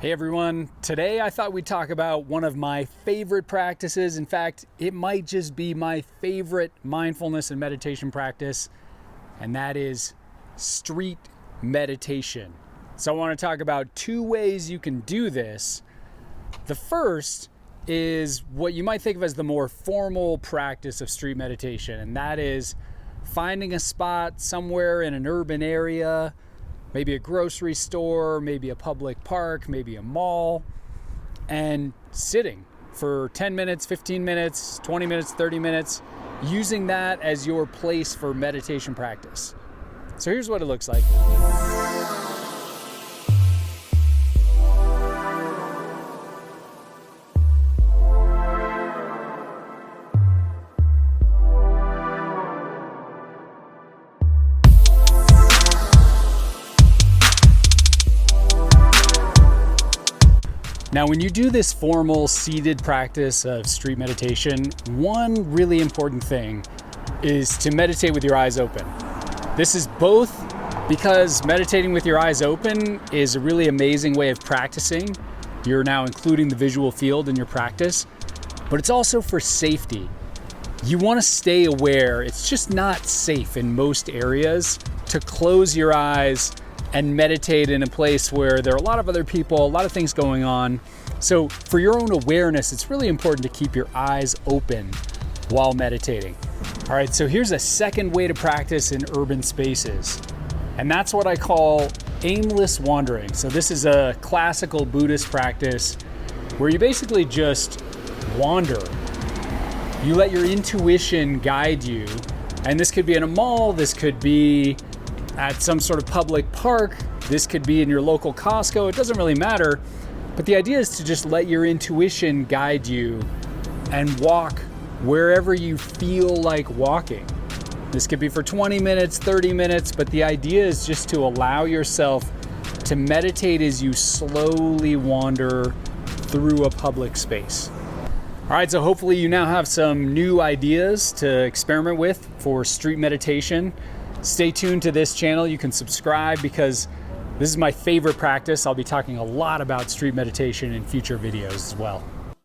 Hey everyone, today I thought we'd talk about one of my favorite practices. In fact, it might just be my favorite mindfulness and meditation practice, and that is street meditation. So I want to talk about two ways you can do this. The first is what you might think of as the more formal practice of street meditation, and that is finding a spot somewhere in an urban area, maybe a grocery store, maybe a public park, maybe a mall, and sitting for 10 minutes, 15 minutes, 20 minutes, 30 minutes, using that as your place for meditation practice. So here's what it looks like. Now, when you do this formal seated practice of street meditation, one really important thing is to meditate with your eyes open. This is both because meditating with your eyes open is a really amazing way of practicing. You're now including the visual field in your practice, but it's also for safety. You want to stay aware. It's just not safe in most areas to close your eyes and meditate in a place where there are a lot of other people, a lot of things going on. So for your own awareness, it's really important to keep your eyes open while meditating. All right, so here's a second way to practice in urban spaces, and that's what I call aimless wandering. So this is a classical Buddhist practice where you basically just wander. You let your intuition guide you, and this could be in a mall, this could be at some sort of public park, this could be in your local Costco, it doesn't really matter. But the idea is to just let your intuition guide you and walk wherever you feel like walking. This could be for 20 minutes, 30 minutes, but the idea is just to allow yourself to meditate as you slowly wander through a public space. All right, so hopefully you now have some new ideas to experiment with for street meditation. Stay tuned to this channel. You can subscribe because this is my favorite practice. I'll be talking a lot about street meditation in future videos as well.